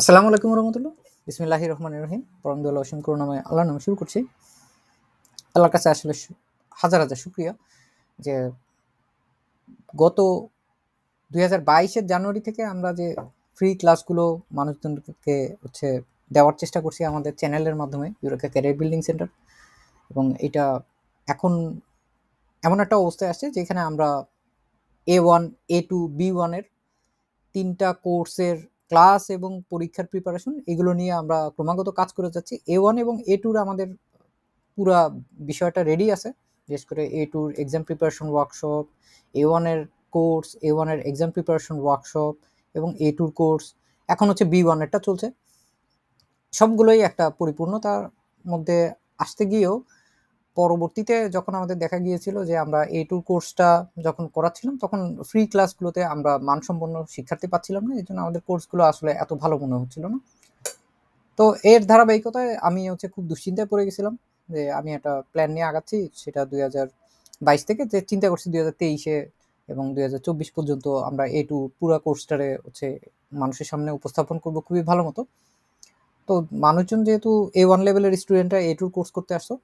আসসালামু আলাইকুম রহমতুল্লাহ। বিসমিল্লাহির রহমানির রহিম। পরম দয়ালু অসীম করুণাময় আল্লাহর নামে শুরু করছি। আল্লাহর কাছে আসলে হাজার হাজার শুকরিয়া যে গত 2022-এর জানুয়ারি থেকে আমরা যে ফ্রি ক্লাসগুলো মানুষজনকে দেওয়ার চেষ্টা করছি আমাদের চ্যানেলের মাধ্যমে, ইউরেকা ক্যারিয়ার বিল্ডিং সেন্টার। এবং এটা এখন এমন একটা অবস্থায় আসছে যেখানে আমরা A1, A2, B1 এর 3টা কোর্সের ক্লাস এবং পরীক্ষার প্রিপারেশন এগুলো নিয়ে আমরা ক্রমাগত কাজ করে যাচ্ছি। A1 এবং A2 আমাদের পুরা বিষয়টা রেডি আছে। বিশেষ করে A2 exam preparation workshop, A1 এর কোর্স, A1 এর এক্সাম প্রিপারেশন ওয়ার্কশপ এবং A2 কোর্স, এখন B1 এরটা চলছে। সবগুলোই একটা পরিপূর্ণতার মধ্যে আসতে গিয়েও পরবর্তীতে যখন আমাদের দেখা গিয়েছিল যে আমরা A2 কোর্সটা যখন করাচ্ছিলাম তখন ফ্রি ক্লাসগুলোতে আমরা মানসম্পন্ন শিক্ষার্থী পাচ্ছিলাম না। এজন্য আমাদের কোর্সগুলো আসলে এত ভালো মনে হচ্ছিল না। তো এর ধারাবাহিকতায় আমি খুব দুশ্চিন্তায় পড়ে গেছিলাম যে আমি একটা প্ল্যান নিয়ে আগাচ্ছি, সেটা 2022 থেকে, যে চিন্তা করছি 2023-এ এবং 2024 পর্যন্ত আমরা A2 পুরা কোর্সটারে মানুষের সামনে উপস্থাপন করব খুবই ভালো মতো। তো মানুষজন যেহেতু A1 লেভেলের স্টুডেন্টরা A2 কোর্স করতে আসতো,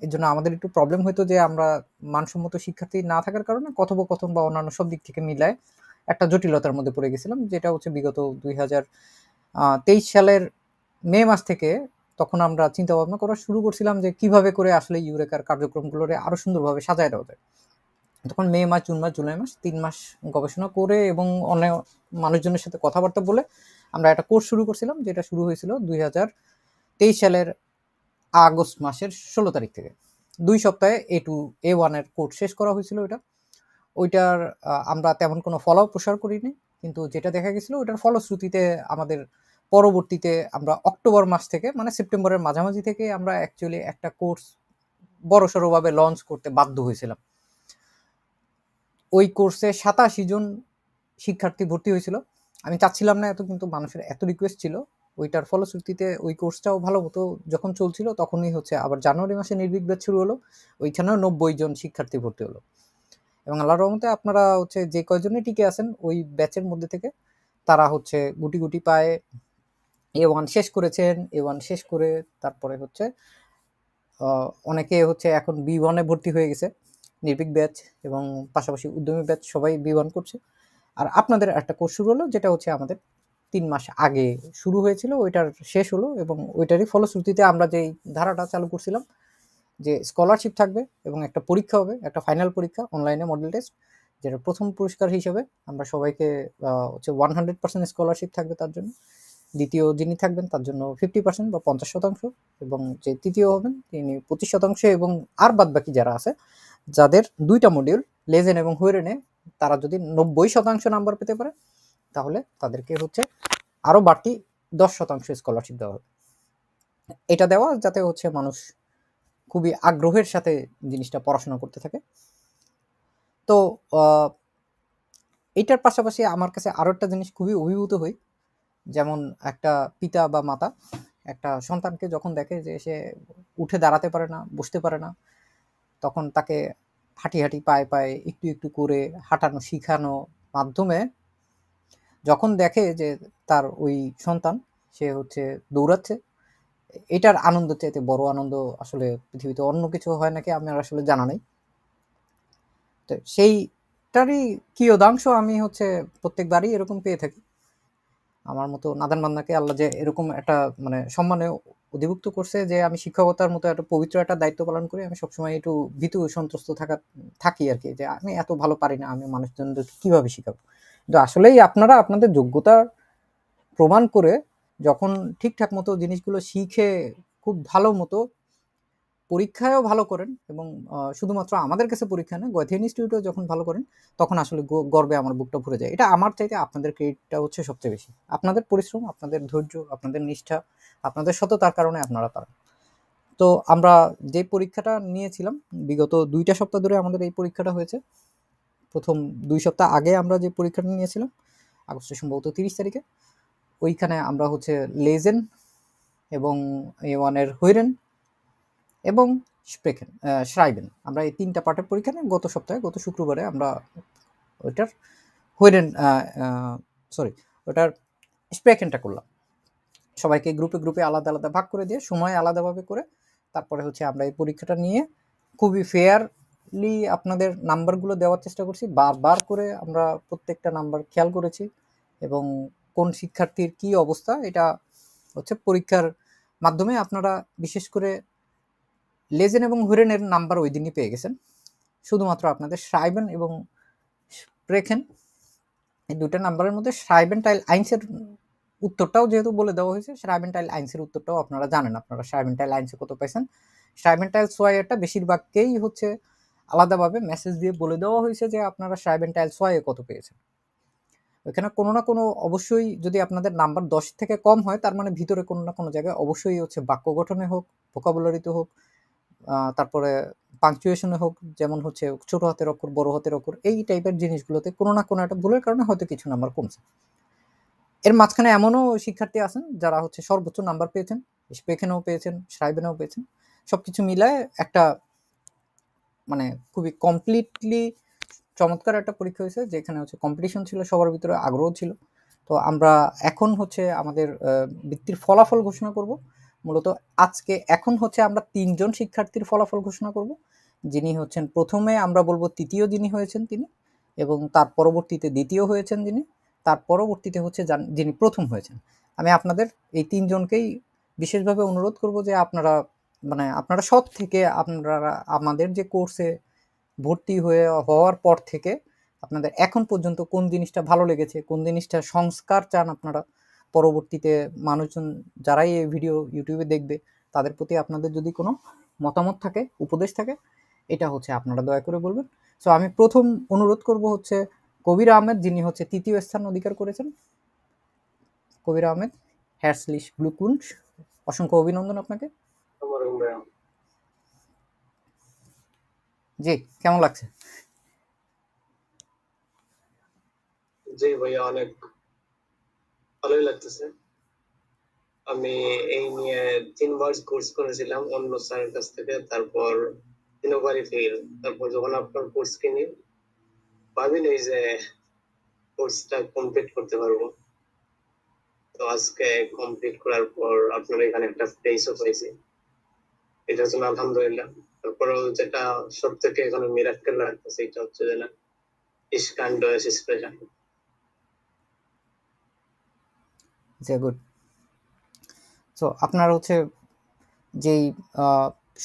এর জন্য আমাদের একটু প্রবলেম হইতো যে আমরা মানসম্মত শিক্ষার্থী না থাকার কারণে কথোপকথন বা অন্যান্য সব দিক থেকে মিলায় একটা জটিলতার মধ্যে পড়ে গেছিলাম, যেটা বিগত 2023 সালের মে মাস থেকে তখন আমরা চিন্তা ভাবনা করা শুরু করছিলাম যে কিভাবে করে আসলে ইউরেকার কার্যক্রমগুলোরে আরো সুন্দরভাবে সাজায় দেওয়া যায়। তখন মে মাস, জুন মাস, জুলাই মাস 3 মাস গবেষণা করে এবং অনেক মানুষজনের সাথে কথাবার্তা বলে আমরা একটা কোর্স শুরু করছিলাম, যেটা শুরু হয়েছিল 2023 সালের আগস্ট মাসের 16 তারিখ থেকে। 2 সপ্তাহে A1 এর কোর্স শেষ করা হয়েছিল। ওইটার আমরা তেমন কোনো ফলো প্রসার করিনি, কিন্তু যেটা দেখা গেছিল ওইটার ফলশ্রুতিতে আমাদের পরবর্তীতে আমরা অক্টোবর মাস থেকে, মানে সেপ্টেম্বরের মাঝামাঝি থেকে আমরা অ্যাকচুয়ালি একটা কোর্স বড়সড়ভাবে লঞ্চ করতে বাধ্য হয়েছিলাম। ওই কোর্সে 87 জন শিক্ষার্থী ভর্তি হয়েছিল। আমি চাচ্ছিলাম না এত, কিন্তু মানুষের এত রিকোয়েস্ট ছিল। ওইটার ফলশ্রুতিতে ওই কোর্সটাও ভালো মতো যখন চলছিল তখনই আবার জানুয়ারি মাসে নির্ভীক ব্যাচ শুরু হলো। ওইখানেও 90 জন শিক্ষার্থী ভর্তি হলো। এবং আল্লাহর রহমতে আপনারা যে কয়জনই টিকে আছেন ওই ব্যাচের মধ্যে থেকে, তারা গুটি গুটি পায়ে A1 শেষ করেছেন। A1 শেষ করে তারপরে অনেকে এখন B1 এ ভর্তি হয়ে গেছে। নির্ভীক ব্যাচ এবং পাশাপাশি উদ্যমী ব্যাচ সবাই B1 করছে। আর আপনাদের একটা কোর্স শুরু হলো, যেটা আমাদের 3 মাস আগে শুরু হয়েছিল, ওইটার শেষ হলো। এবং ওইটারই ফলশ্রুতিতে আমরা যেই ধারাটা চালু করছিলাম যে স্কলারশিপ থাকবে এবং একটা পরীক্ষা হবে, একটা ফাইনাল পরীক্ষা, অনলাইনে মডেল টেস্ট, যেটা প্রথম পুরস্কার হিসেবে আমরা সবাইকে 100% স্কলারশিপ থাকবে তার জন্য। দ্বিতীয় যিনি থাকবেন তার জন্য 50% বা 50%, এবং যে তৃতীয় হবেন তিনি 25%। এবং আর বাদ বাকি যারা আছে, যাদের 2টা মডিউল লেজেন এবং হুইরেনে, তারা যদি 90% নাম্বার পেতে পারে তাহলে তাদেরকে আরো বাড়তি 10% স্কলারশিপ দেওয়া হবে। এটা দেওয়া যাতে মানুষ খুবই আগ্রহের সাথে জিনিসটা পড়াশোনা করতে থাকে। তো এটার পাশাপাশি আমার কাছে আরো একটা জিনিস খুবই অভিভূত হই, যেমন একটা পিতা বা মাতা একটা সন্তানকে যখন দেখে যে সে উঠে দাঁড়াতে পারে না, বসতে পারে না, তখন তাকে হাঁটি হাঁটি পায়ে পায়ে একটু একটু করে হাঁটানো শিখানো মাধ্যমে যখন দেখে যে তার ওই সন্তান সে দৌড়াচ্ছে, এটার আনন্দ চাইতে বড় আনন্দ আসলে পৃথিবীতে অন্য কিছু হয় নাকি আমার আসলে জানা নেই। তো সেইটারই কিয়দাংশ আমি প্রত্যেকবারই এরকম পেয়ে থাকি। আমার মতো নাদান বান্দাকে আল্লাহ যে এরকম একটা মানে সম্মানে অধিভুক্ত করছে যে আমি শিক্ষকতার মতো একটা পবিত্র একটা দায়িত্ব পালন করি, আমি সবসময় একটু ভীতু সন্ত্রস্ত থাকি আর কি, যে আমি এত ভালো পারি না, আমি মানুষজনদের কিভাবে শিখাবো। কিন্তু আসলেই আপনারা আপনাদের যোগ্যতা প্রমাণ করে যখন ঠিকঠাক মতো জিনিসগুলো শিখে খুব ভালো মতো পরীক্ষায়ও ভালো করেন, এবং শুধুমাত্র আমাদের কাছে পরীক্ষা না, গয়েথে ইনস্টিটিউটেও যখন ভালো করেন, তখন আসলে গর্বে আমার বুকটা ভরে যায়। এটা আমার চাইতে আপনাদের ক্রেডিটটা সবচেয়ে বেশি। আপনাদের পরিশ্রম, আপনাদের ধৈর্য, আপনাদের নিষ্ঠা, আপনাদের সততার কারণে আপনারা পারেন। তো আমরা যে পরীক্ষাটা নিয়েছিলাম বিগত 2টা সপ্তাহ ধরে আমাদের এই পরীক্ষাটা হয়েছে। প্রথম 2 সপ্তাহ আগে আমরা যে পরীক্ষাটা নিয়েছিলাম আগস্টের সম্ভবত 30 তারিখে, ওইখানে আমরা লেজেন এবং A1 এর হুইরেন এবং শ্রাইবেন, আমরা এই 3টা পার্টের পরীক্ষা নিয়ে গত শুক্রবারে আমরা ওইটার হুইরেন ওটার স্প্রেকেনটা করলাম। সবাইকে গ্রুপে গ্রুপে আলাদা আলাদা ভাগ করে দিয়ে সময় আলাদাভাবে করে তারপরে হচ্ছে আমরা এই পরীক্ষাটা নিয়ে খুবই ফেয়ারলি আপনাদের নাম্বারগুলো দেওয়ার চেষ্টা করছি। বারবার করে আমরা প্রত্যেকটা নাম্বার খেয়াল করেছি এবং কোন শিক্ষার্থীর কি অবস্থা এটা হচ্ছে পরীক্ষার মাধ্যমে আপনারা বিশেষ করে লেজেন এবং হুরেনের নাম্বার ওই দিনই পেয়ে গেছেন। শুধুমাত্র আপনাদের শ্রাইবেন এবং স্প্রেখেন এই দুটো নাম্বারের মধ্যে শ্রাইবেন্টাইল আইন্সের উত্তরটাও যেহেতু বলে দেওয়া হয়েছে, শ্রাইবেন্টাইল আইন্সের উত্তরটাও আপনারা জানেন, আপনারা শ্রাইবেন্টাইল আইন্সে কত পাইছেন। শ্রাইবেন্টাইল সোয়াইয়েরটা বেশিরভাগকেই হচ্ছে আলাদাভাবে মেসেজ দিয়ে বলে দেওয়া হয়েছে যে আপনারা শ্রাইবেন্টাইল সোয়াইয়ে কত পেয়েছেন। ওইখানে কোনো না কোনো অবশ্যই যদি আপনাদের নাম্বার 10 থেকে কম হয় তার মানে ভিতরে কোনো না কোনো জায়গায় অবশ্যই হচ্ছে বাক্য গঠনে হোক, ভোকাবুলারিতে হোক, তারপরে পাংচুয়েশনে হোক, যেমন হচ্ছে ছোট হাতের অক্ষর, বড় হাতের অক্ষর, এই টাইপের জিনিসগুলোতে কোনো না কোনো একটা ভুলের কারণে হয়তো কিছু নাম্বার কমছে। এর মাঝখানে এমনও শিক্ষার্থী আছেন যারা হচ্ছে সর্বোচ্চ নাম্বার পেয়েছেন, স্পেখেনেও পেয়েছেন, শ্রাইবেনেও পেয়েছেন। সবকিছু মিলায় একটা মানে খুবই কমপ্লিটলি চমৎকার একটা পরীক্ষা হয়েছে, যেখানে হচ্ছে কম্পিটিশন ছিল, সবার ভিতরে আগ্রহ ছিল। তো আমরা এখন হচ্ছে আমাদের বৃত্তির ফলাফল ঘোষণা করব। মূলত আজকে এখন হচ্ছে আমরা 3 জন শিক্ষার্থীর ফলাফল ঘোষণা করব। যিনি হচ্ছেন প্রথমে আমরা বলবো তৃতীয় যিনি হয়েছেন তিনি, এবং তার পরবর্তীতে দ্বিতীয় হয়েছেন যিনি, তার পরবর্তীতে হচ্ছে যিনি প্রথম হয়েছেন। আমি আপনাদের এই 3 জনকেই বিশেষভাবে অনুরোধ করব যে আপনারা আপনারা সৎ থেকে আপনারা আমাদের যে কোর্সে ভর্তি হওয়ার পর থেকে আপনাদের এখন পর্যন্ত কোন জিনিসটা ভালো লেগেছে, কোন জিনিসটা সংস্কার চান আপনারা, পরবর্তীতে মানুষজন যারাই এই ভিডিও ইউটিউবে দেখবে তাদের প্রতি আপনাদের যদি কোনো মতামত থাকে, উপদেশ থাকে, এটা হচ্ছে আপনারা দয়া করে বলবেন। সো আমি প্রথম অনুরোধ করব হচ্ছে কবির আহমেদ, যিনি হচ্ছে তৃতীয় স্থান অধিকার করেছেন। কবির আহমেদ, হ্যার্সলিশ গ্লুকুন্স, অসংখ্য অভিনন্দন আপনাকে। জি, কেমন লাগছে? জি ভাইয়া, অনেক ভালোই লাগতেছে। আমি এই নিয়ে 3 বার কোর্স করেছিলাম অন্য স্যারের কাছ থেকে, তারপর 3বারই ফেল। তারপর যখন আপনার কোর্স কিনি ভাবিনি যে কোর্সটা কমপ্লিট করতে পারবো। তো আজকে কমপ্লিট করার পর আপনার এখানে একটা প্লেসও পাইছি, এটার জন্য আলহামদুলিল্লাহ। তারপরেও যেটা সব থেকে এখানে মিরাক্কেল লাগতেছে এটা হচ্ছে যে না, ইস কাইন্ড স্পেশাল। গুড। সো আপনার হচ্ছে যেই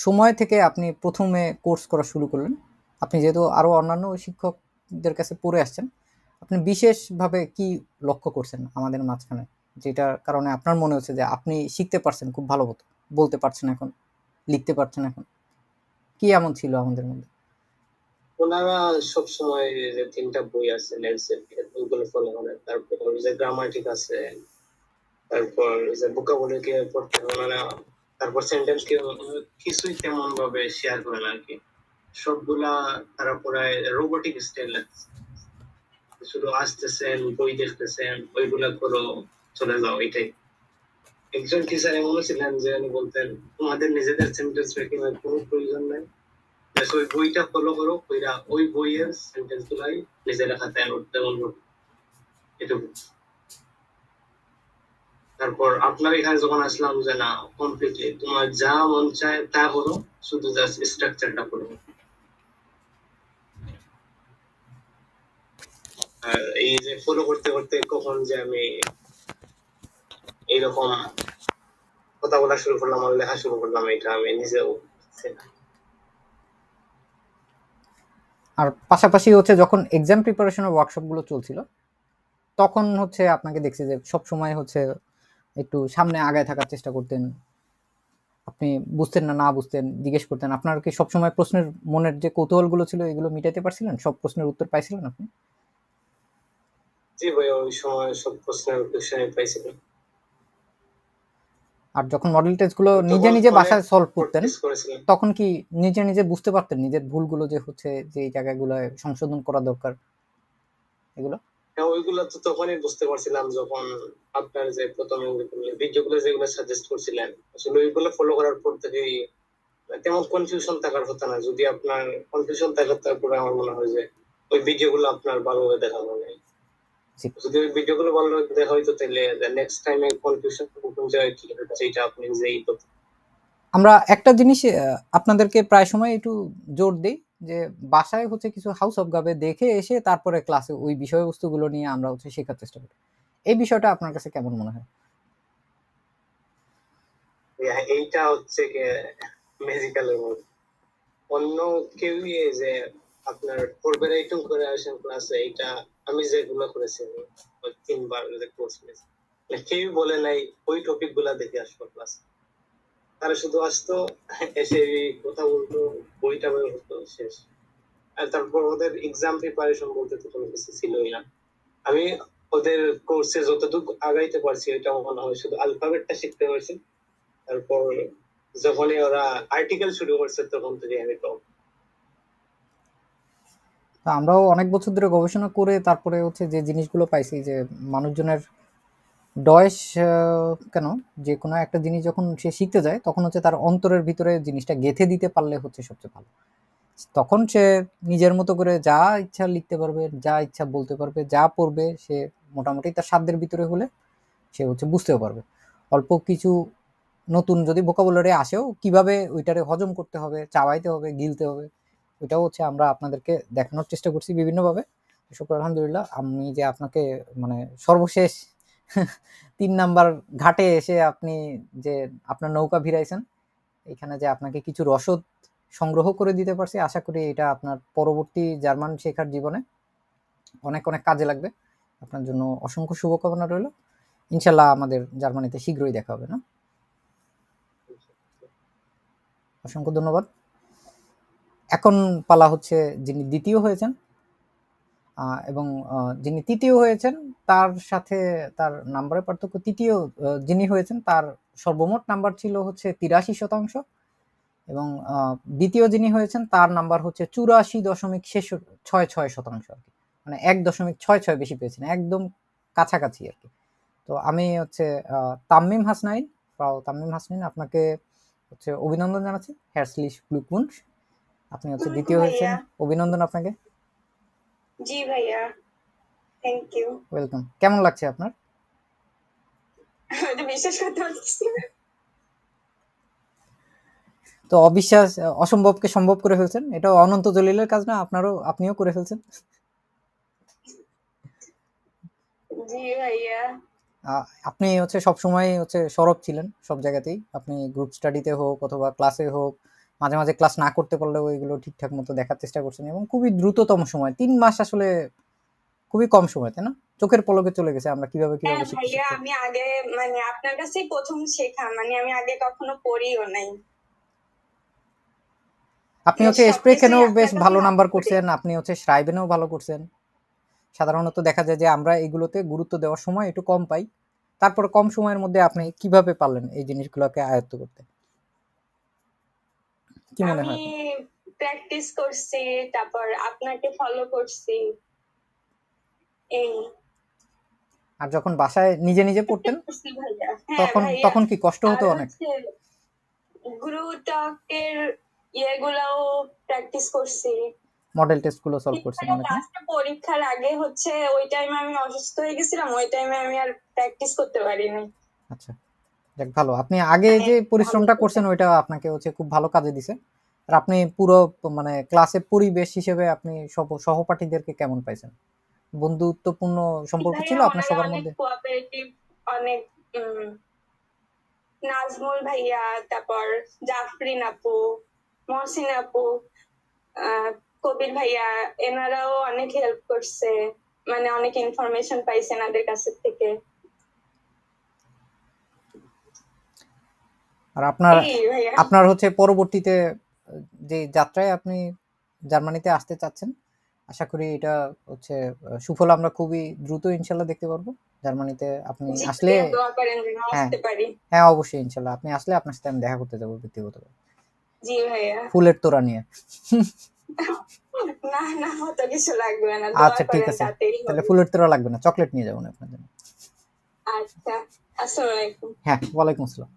সময় থেকে আপনি প্রথমে কোর্স করা শুরু করলেন, আপনি যেহেতু আরও অন্যান্য শিক্ষকদের কাছে পড়ে আসছেন, আপনি বিশেষভাবে কি লক্ষ্য করছেন আমাদের মাঝখানে, যেটার কারণে আপনার মনে হচ্ছে যে আপনি শিখতে পারছেন খুব ভালো মতো, বলতে পারছেন এখন, লিখতে পারছেন এখন, কি এমন ছিল আমাদের মধ্যে? ওনারা সবসময় যে 3টা বই আছে লেন্সের, ওইগুলো ফলো করেন। তারপর যে গ্রামাটিক আছে, তারপর যে ভোকাবুলারি পড়তে হবে না, তারপর সেন্টেন্স কিছুই তেমন ভাবে শেয়ার করে না আর কি। সবগুলা তারা প্রায় রোবোটিক স্টাইল লাগছে, শুধু আসতেছেন, বই দেখতেছেন, ওইগুলা করো, চলে যাও, এটাই। একজন টিচার এমনও ছিলেন যে উনি বলতেন, তোমাদের নিজেদের সেন্টেন্স মেকিং এর কোনো প্রয়োজন নাই, ওই বইটা ফলো করো, ওই বইয়ের সেন্টেন্স গুলাই নিজের খাতায় নোট দেওয়া, এটুকু। তারপর আপনার এখানে যখন আসলাম যে না, কমপ্লিটলি তোমার যা মন চায় তা করো, শুধু জাস্ট স্ট্রাকচারটা করো। আর এই যে ফলো করতে করতে কখন যে আমি এইরকম কথা বলা শুরু করলাম আর লেখা শুরু করলাম, এটা আমি নিজেও। আর পাশাপাশি হচ্ছে যখন এক্সাম প্রিপারেশনের ওয়ার্কশপগুলো চলছিল, তখন হচ্ছে আপনাকে দেখছি যে সব সময় হচ্ছে একটু সামনে আগায় থাকার চেষ্টা করতেন, আপনি বুঝতেন না বুঝতেন জিজ্ঞেস করতেন। আপনার কি সবসময় প্রশ্নের মনের যে কৌতূহলগুলো ছিল এগুলো মিটাইতে পারছিলেন? সব প্রশ্নের উত্তর পাইছিলেন আপনি? জি ভাই, ওই সময় সব প্রশ্নের উত্তর পাইছিলাম। আর যখন মডেল টেস্টগুলো নিজে নিজে বাসায় সলভ করতেন, তখন কি নিজে নিজে বুঝতে পারতেন নিজের ভুলগুলো যে হচ্ছে যে এই জায়গাগুলোয় সংশোধন করা দরকার এগুলো? হ্যাঁ, ওইগুলো তো তখনই বুঝতে পারছিলাম যখন আপনার যে প্রথম ভিডিওগুলো যেগুলো সাজেস্ট করছিলেন, আসলে ওইগুলো ফলো করার পর থেকেই তেমন কনফিউশন থাকার কথা না। যদি আপনার কনফিউশন থাকে তারপরে আমার মনে হয় যে ওই ভিডিওগুলো আপনার ভালোভাবে দেখা হবে। জি যদি ওই ভিডিওগুলো ভালো লাগে হয়তো তাহলে নেক্সট টাইমে কনফিউশন কোন জায়গায় কি হচ্ছে এটা আপনি নিজেই আমরা একটা জিনিস আপনাদেরকে প্রায় সময় একটু জোর দিই যে বাসায় হচ্ছে কিছু হাউস অফ গাবে দেখে এসে তারপরে ক্লাসে ওই বিষয়বস্তুগুলো নিয়ে আমরা হচ্ছে শেখার চেষ্টা করি। এই বিষয়টা আপনার কাছে কেমন মনে হয়? এইটা হচ্ছে ম্যাজিক্যালের মতো অন্য কেউই এই যে আপনার ফরবেরাইটিং করে আসেন ক্লাসে, এটা আমি যেগুলো করেছি ওই 3 বার যে কোর্স করেছি কেউ বলে নাই ওই টপিক গুলা দেখে আসবো ক্লাস, তারা শুধু আসতো, এসে কথা বলতো, বইটা বের হতো, শেষ। আর তারপর ওদের এক্সাম প্রিপারেশন বলতে তো কোনো কিছু ছিলই না। আমি ওদের কোর্সে যতটুকু আগাইতে পারছি এটা মনে হয় শুধু আলফাবেটটা শিখতে পারছি। তারপর যখনই ওরা আর্টিকেল শুরু করছে তখন থেকে আমি টপ। আমরাও অনেক বছর ধরে গবেষণা করে তারপরে হচ্ছে যে জিনিসগুলো পাইছি যে মানুষজনের ডয়েস কেন যে কোনো একটা জিনিস যখন সে শিখতে যায় তখন হচ্ছে তার অন্তরের ভিতরে জিনিসটা গেঁথে দিতে পারলে হচ্ছে সবচেয়ে ভালো। তখন সে নিজের মতো করে যা ইচ্ছা লিখতে পারবে, যা ইচ্ছা বলতে পারবে, যা পড়বে সে মোটামুটি তার সাধ্যের ভিতরে হলে সে হচ্ছে বুঝতেও পারবে। অল্প কিছু নতুন যদি ভোকাবুলারি আসেও কিভাবে ওইটারে হজম করতে হবে, চাবাইতে হবে, গিলতে হবে, ওইটাও হচ্ছে আমরা আপনাদেরকে দেখানোর চেষ্টা করছি বিভিন্নভাবে। শুক্র আলহামদুলিল্লাহ আমি যে আপনাকে মানে সর্বশেষ 3 নাম্বার ঘাটে এসে আপনি যে আপনার নৌকা ভিড়াইছেন, এখানে যে আপনাকে কিছু রসদ সংগ্রহ করে দিতে পারছি, আশা করি এটা আপনার পরবর্তী জার্মান শেখার জীবনে অনেক অনেক কাজে লাগবে। আপনার জন্য অসংখ্য শুভকামনা রইল। ইনশাল্লাহ আমাদের জার্মানিতে শীঘ্রই দেখা হবে না? অসংখ্য ধন্যবাদ। এখন পালা হচ্ছে যিনি দ্বিতীয় হয়েছেন এবং যিনি তৃতীয় হয়েছেন তার সাথে তার নাম্বারের পার্থক্য, তৃতীয় যিনি হয়েছেন তার সর্বমোট নাম্বার ছিল হচ্ছে 83% এবং দ্বিতীয় যিনি হয়েছেন তার নাম্বার হচ্ছে 84.66 আর কি, মানে 1.66 বেশি পেয়েছেন, একদম কাছাকাছি আর কি। তো আমি হচ্ছে তাম্মিম হাসনাইন, ফ্রাউ তাম্মিম হাসনাইন, আপনাকে হচ্ছে অভিনন্দন জানাচ্ছি, হেrzlich Glückwunsch, আপনি হচ্ছে দ্বিতীয় হয়েছেন, অভিনন্দন আপনাকে। জি ভাইয়া, থ্যাংক ইউ। ওয়েলকাম। কেমন লাগছে আপনার? বিশ্বাস করতে পারছি না। তো অবিশ্বাস অসম্ভবকে সম্ভব করে ফেলছেন, এটা অনন্ত জলিলের কাজ না? আপনিও করে ফেলছেন। জি ভাইয়া। আপনি হচ্ছে সবসময় হচ্ছে সরব ছিলেন সব জায়গাতেই, আপনি গ্রুপ স্টাডিতে হোক অথবা ক্লাসে হোক, মাঝে মাঝে ক্লাস না করতে পারলেও এগুলো ঠিকঠাক মতো দেখার চেষ্টা করছেন এবং খুবই দ্রুততম সময় 3 মাস আসলে খুবই কম সময়, তাই না? চোখের পলকে চলে গেছে আমরা কিভাবে কিভাবে শিখতে ভাইয়া শিখতে। আমি আগে মানে আপনার কাছেই প্রথম শেখা, মানে আমি আগে কখনো পড়িও নাই। আপনি হচ্ছে স্প্রেখেনেও বেশ ভালো নাম্বার করছেন, আপনি হচ্ছে শ্রাইবেনেও ভালো করছেন। সাধারণত দেখা যায় যে আমরা এগুলোতে গুরুত্ব দেওয়ার সময় একটু কম পাই, তারপর কম সময়ের মধ্যে আপনি কিভাবে পারলেন এই জিনিসগুলোকে আয়ত্ত করতে, কি মনে হয়? আমি প্র্যাকটিস করছি, তারপর আপনাকে ফলো করছি এই। আর যখন বাসায় নিজে নিজে পড়তেন তখন কি কষ্ট হতো অনেক? গুরু টকের ইয়েগুলাও প্র্যাকটিস করছি, মডেল টেস্ট গুলো সলভ করছেন অনেক। পরীক্ষার আগে হচ্ছে ওই টাইমে আমি অসুস্থ হয়ে গেছিলাম, ওই টাইমে আমি আর প্র্যাকটিস করতে পারিনি। আচ্ছা, যাক ভালো, আপনি আগে যে পরিশ্রমটা করছেন ওইটা আপনাকে হচ্ছে খুব ভালো কাজে দিছে। আর আপনি পুরো মানে ক্লাসের পরিবেশ হিসেবে আপনি সহপাঠীদেরকে কেমন পাইছেন? বন্ধুত্বপূর্ণ সম্পর্ক ছিল আপনার সবার মধ্যে? কোঅপারেটিভ অনেক। নাজমুল ভাইয়া, তারপর জাফরিন আপু, মহসিন আপু, কবির ভাইয়া, এনারাও অনেক হেল্প করছে, মানে অনেক ইনফরমেশন পাইছে এনাদের কাছে থেকে। আর আপনার হচ্ছে পরবর্তীতে যে যাত্রায় আপনি জার্মানিতে আসতে চাচ্ছেন, আশা করি এটা হচ্ছে সুফল আমরা খুবই দ্রুত ইনশাল্লাহ দেখতে পারবো জার্মানিতে। আপনি আসলে হ্যাঁ অবশ্যই ইনশাল্লাহ আপনি আসলে আপনার সাথে আমি দেখা করতে যাবো ব্যক্তিগতভাবে। জি ভাইয়া। ফুলের তোড়া নিয়ে। না না, অত কিছু লাগবে না। আচ্ছা ঠিক আছে, তাহলে ফুলের তোড়া লাগবে না, চকলেট নিয়ে যাবো না আপনার জন্য। আচ্ছা, আসসালামু আলাইকুম। হ্যাঁ, ওয়ালাইকুম আসসালাম।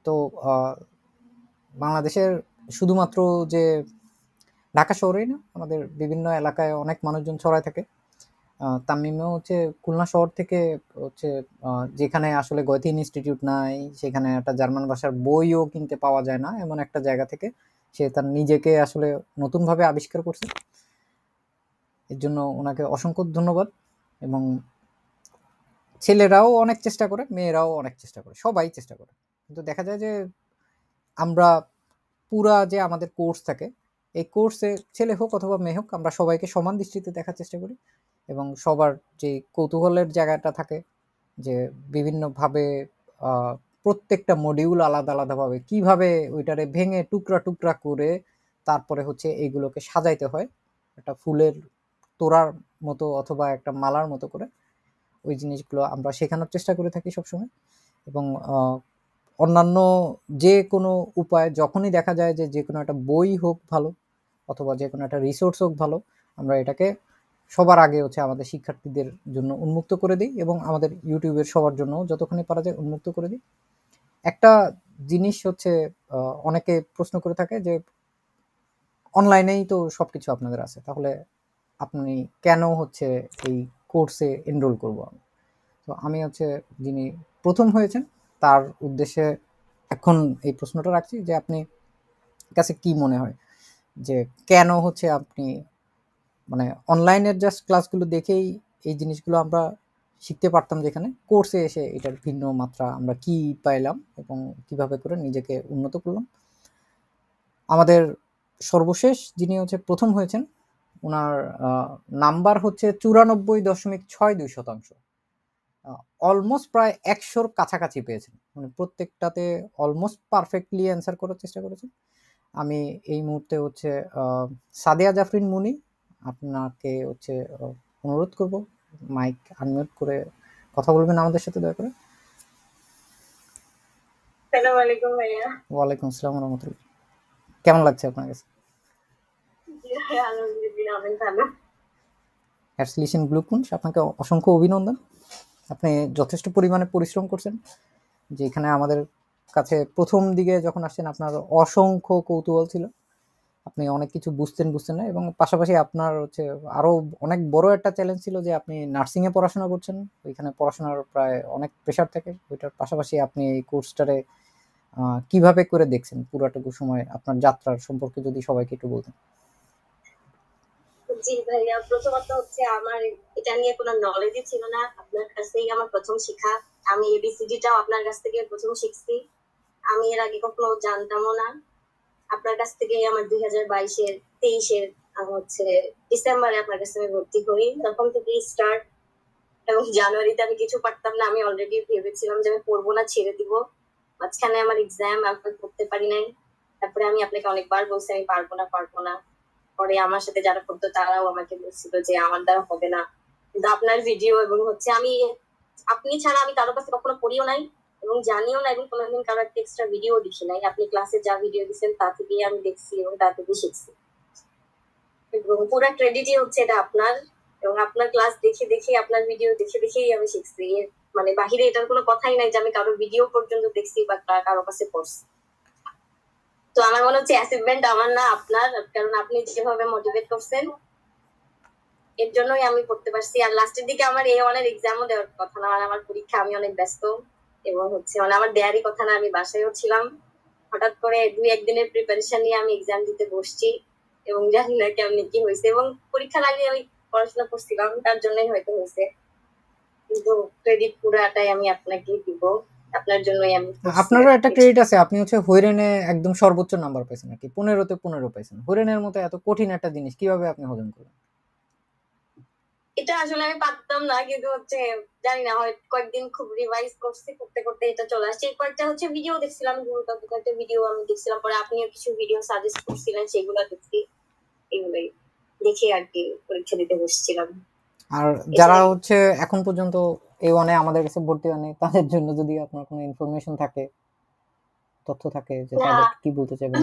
তো বাংলাদেশের শুধুমাত্র যে ঢাকা শহরেই না, আমাদের বিভিন্ন এলাকায় অনেক মানুষজন ছড়ায় থাকে। তামিমও হচ্ছে খুলনা শহর থেকে হচ্ছে যেখানে আসলে গয়থিন ইনস্টিটিউট নাই, সেখানে একটা জার্মান ভাষার বইও কিনতে পাওয়া যায় না, এমন একটা জায়গা থেকে সে তার নিজেকে আসলে নতুনভাবে আবিষ্কার করছে। এর জন্য ওনাকে অসংখ্য ধন্যবাদ। এবং ছেলেরাও অনেক চেষ্টা করে, মেয়েরাও অনেক চেষ্টা করে, সবাই চেষ্টা করে, কিন্তু দেখা যায় যে আমরা পুরা যে আমাদের কোর্স থাকে, এই কোর্সে ছেলে হোক অথবা মেয়ে হোক, আমরা সবাইকে সমান দৃষ্টিতে দেখার চেষ্টা করি। এবং সবার যে কৌতূহলের জায়গাটা থাকে, যে বিভিন্নভাবে আহ, প্রত্যেকটা মডিউল আলাদা আলাদাভাবে কিভাবে ওইটারে ভেঙে টুকরা টুকরা করে তারপরে হচ্ছে এইগুলোকে সাজাইতে হয় একটা ফুলের তোড়ার মতো অথবা একটা মালার মতো করে, ওই জিনিসগুলো আমরা শেখানোর চেষ্টা করে থাকি সবসময়। এবং অন্যান্য যে কোনো উপায় যখনই দেখা যায় যে যে কোনো একটা বই হোক ভালো অথবা যে কোনো একটা রিসোর্স হোক ভালো, আমরা এটাকে সবার আগে হচ্ছে আমাদের শিক্ষার্থীদের জন্য উন্মুক্ত করে দিই এবং আমাদের ইউটিউবের সবার জন্য যতখানি পারা যায় উন্মুক্ত করে দিই। একটা জিনিস হচ্ছে অনেকে প্রশ্ন করে থাকে যে অনলাইনেই তো সবকিছু আপনাদের আছে, তাহলে আপনি কেন হচ্ছে এই কোর্সে এনরোল করবো আমি? তো আমি হচ্ছে যিনি প্রথম হয়েছেন তার উদ্দেশ্যে এখন এই প্রশ্নটা রাখছি যে আপনি কাছে কি মনে হয় যে কেন হচ্ছে আপনি মানে অনলাইনের জাস্ট ক্লাসগুলো দেখেই এই জিনিসগুলো আমরা শিখতে পারতাম, যেখানে কোর্সে এসে এটার ভিন্ন মাত্রা আমরা কি পাইলাম এবং কিভাবে করে নিজেকে উন্নত করলাম। আমাদের সর্বশেষ যিনি হচ্ছে প্রথম হয়েছেন, ওনার নাম্বার হচ্ছে 94.62%, অলমোস্ট প্রায় 100-র কাছাকাছি পেয়েছেন, মানে প্রত্যেকটাতে অলমোস্ট পারফেক্টলি অ্যান্সার করার চেষ্টা করেছেন। আমি এই মুহূর্তে হচ্ছে সাদিয়া জাফরিন মুনি আপনাকে হচ্ছে অনুরোধ করব মাইক আনমিউট করে কথা বলবেন আমাদের সাথে দয়া করে। আসসালামু আলাইকুম ভাইয়া। ওয়ালাইকুম আসসালাম রহমতুল্লাহ। কেমন লাগছে আপনার কাছে? আলহামদুলিল্লাহ অনেক ভালো। হ্যাটসলিশন গ্লুকুন্স, আপনাকে অসংখ্য অভিনন্দন। আপনি যথেষ্ট পরিমাণে পরিশ্রম করছেন, যে এখানে আমাদের কাছে প্রথম দিকে যখন আসছেন আপনার অসংখ্য কৌতূহল ছিল, আপনি অনেক কিছু বুঝতেন না, এবং পাশাপাশি আপনার হচ্ছে আরও অনেক বড় একটা চ্যালেঞ্জ ছিল যে আপনি নার্সিংয়ে পড়াশোনা করছেন, ওইখানে পড়াশোনার প্রায় অনেক প্রেশার থাকে, ওইটার পাশাপাশি আপনি এই কোর্সটারে কিভাবে করে দেখছেন পুরাটুকু সময়, আপনার যাত্রার সম্পর্কে যদি সবাইকে একটু বলতেন। জি ভাইয়া, প্রথমত হচ্ছে আমার এটা নিয়ে কোনো নলেজই ছিল না, আপনার কাছেই আমার প্রথম শেখা। আমি এবিসিডিটাও আপনার কাছ থেকে প্রথম শিখছি, আমি এর আগে কখনো জানতামও না। আপনার কাছ থেকেই আমার 2022-23 হচ্ছে ডিসেম্বরে আপনার কাছে আমি ভর্তি হই, তখন থেকেই স্টার্ট। এবং জানুয়ারিতে আমি কিছু পারতাম না, আমি অলরেডি ভেবেছিলাম যে আমি পড়বো না, ছেড়ে দিব। মাঝখানে আমার এক্সাম, আমি পড়তে পারি নাই। তারপরে আমি আপনাকে অনেকবার বলছি আমি পারবো না। পরে আমার সাথে যারা পড়তো তারাও আমাকে বলছিল যে আমার দ্বারা হবে না, কিন্তু আপনার ভিডিও এবং হচ্ছে আমি আপনি ছাড়া আমি কারোর কাছে কখনো পড়িও নাই এবং জানিও না, এবং কোনোদিন কারো একটা এক্সট্রা ভিডিও দেখি নাই। আপনি ক্লাসে যা ভিডিও দিচ্ছেন তা থেকেই আমি দেখছি এবং তা থেকে শিখছি, এবং পুরো ক্রেডিটই হচ্ছে এটা আপনার। এবং আপনার ক্লাস দেখে দেখে, আপনার ভিডিও দেখে দেখেই আমি শিখছি, মানে বাহিরে এটার কোনো কথাই নাই যে আমি কারো ভিডিও পর্যন্ত দেখছি বা কারো কাছে পড়ছি। তো আমার মনে হচ্ছে অ্যাচিভমেন্ট আমার না আপনার, কারণ আপনি যেভাবে মোটিভেট করছেন এর জন্যই আমি পড়তে পারছি। আর লাস্টের দিকে আমার A1 এর এক্সামও দেওয়ার কথা না, আমার পরীক্ষা, আমি অনেক ব্যস্ত এবং হচ্ছে মানে আমার দেয়ারই কথা না, আমি বাসায়ও ছিলাম। হঠাৎ করে 2-1 দিনের প্রিপারেশন নিয়ে আমি এক্সাম দিতে বসছি এবং জানি না কেমন কি হয়েছে, এবং পরীক্ষার আগে আমি পড়াশোনা করছিলাম, তার জন্যই হয়তো হয়েছে। কিন্তু ক্রেডিট পুরাটাই আমি আপনাকে দিব, আপনার জন্যই আমি। আপনারও একটা ক্রেডিট আছে, আপনি হচ্ছে হইরেনে একদম সর্বোচ্চ নাম্বার পাইছেন নাকি, 15-তে 15 পাইছেন। হইরেনের মতো এত কঠিন একটা জিনিস কিভাবে আপনি হজম করলেন? এটা আসলে আমি পারতাম না, কিন্তু হচ্ছে জানি না, হয় কয়েকদিন খুব রিভাইজ করতে করতে এটা চলে আসছে। কয়েকটা হচ্ছে ভিডিও দেখছিলাম, কয়েকটা ভিডিও আমি দেখছিলাম, পরে আপনিও কিছু ভিডিও সাজেস্ট করছিলেন, সেগুলো দেখছি, এগুলোই দেখে আর কি পরীক্ষা দিতে বসছিলাম। আর যারা হচ্ছে এখন পর্যন্ত A1 আমাদের কাছে ভর্তি হয়নি, তাদের জন্য যদি আপনার কোনো ইনফরমেশন থাকে, তথ্য থাকে, যে তাদের কি বলতে চাইবেন?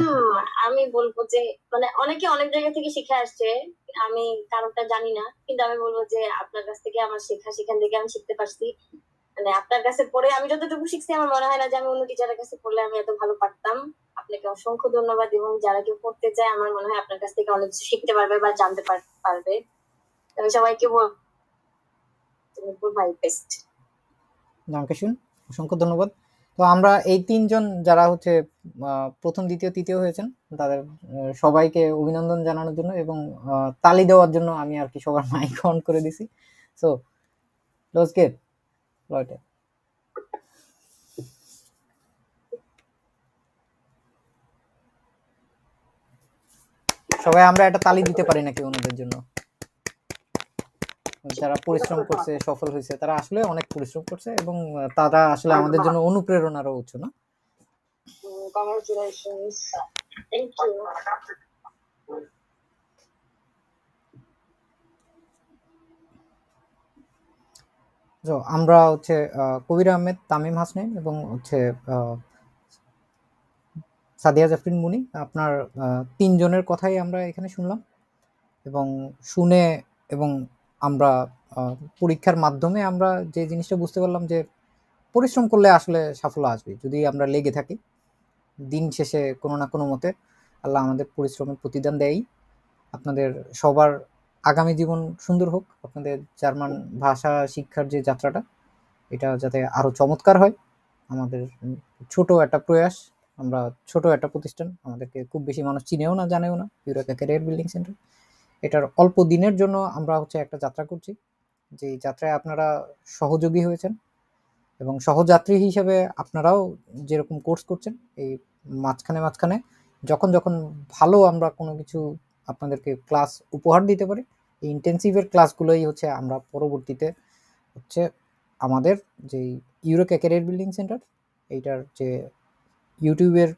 আমি বলবো যে মানে অনেকে অনেক জায়গা থেকে শিখে আসছে, আমি কারোটা জানি না, কিন্তু আমি বলবো যে আপনার কাছ থেকে আমার শেখা, সেখান থেকে আমি শিখতে পারছি। মানে আপনার কাছে পড়ে আমি যতটুকু শিখছি, আমার মনে হয় না যে আমি অন্য টিচারের কাছে পড়লে আমি এত ভালো পারতাম। আপনাকে অসংখ্য ধন্যবাদ, এবং যারা কেউ পড়তে চায় আমার মনে হয় আপনার কাছ থেকে অনেক কিছু শিখতে পারবে বা জানতে পারবে। আমি সবাইকে ভাই বেস্ট। দাঙ্কেশুন, অসংখ্য ধন্যবাদ। তো আমরা এই ৩ জন যারা হচ্ছে প্রথম, দ্বিতীয়, তৃতীয় হয়েছেন তাদের সবাইকে অভিনন্দন জানানোর জন্য এবং তালি দেওয়ার জন্য আমি আর কি সবার মাইক অন করে দিছি। So los geht's, Leute. সবাই আমরা একটা তালি দিতে পারি নাকি ওনাদের জন্য? যারা পরিশ্রম করছে, সফল হয়েছে, তারা আসলে অনেক পরিশ্রম করছে এবং তারা আসলে আমাদের জন্য অনুপ্রেরণারও উৎস, না? Congratulations, thank you. তো আমরা হচ্ছে কবির আহমেদ, তামিম হাসনাইন এবং হচ্ছে সাদিয়া জাফরিন মুনি, আপনার ৩ জনের কথাই আমরা এখানে শুনলাম এবং শুনে এবং আমরা পরীক্ষার মাধ্যমে আমরা যে জিনিসটা বুঝতে পারলাম যে পরিশ্রম করলে আসলে সাফল্য আসবে যদি আমরা লেগে থাকি। দিন শেষে কোনো না কোনো মতে আল্লাহ আমাদের পরিশ্রমের প্রতিদান দেয়ই। আপনাদের সবার আগামী জীবন সুন্দর হোক। আপনাদের জার্মান ভাষা শিক্ষার যে যাত্রাটা, এটা যাতে আরও চমৎকার হয়। আমাদের ছোট একটা প্রয়াস, আমরা ছোট একটা প্রতিষ্ঠান, আমাদেরকে খুব বেশি মানুষ চিনেও না, জানেও না, ইউরোকা ক্যারিয়ার বিল্ডিং সেন্টার। এটার অল্প দিনের জন্য আমরা হচ্ছে একটা যাত্রা করছি, যে যাত্রায় আপনারা সহযোগী হয়েছেন এবং সহযাত্রী হিসেবে আপনারাও যেরকম কোর্স করছেন, এই মাঝখানে যখন ভালো আমরা কোনো কিছু আপনাদেরকে ক্লাস উপহার দিতে পারি, এই ইন্টেন্সিভের ক্লাসগুলোই হচ্ছে আমরা পরবর্তীতে হচ্ছে আমাদের যে ইউরোকা ক্যারিয়ার বিল্ডিং সেন্টার, এইটার যে ইউটিউবের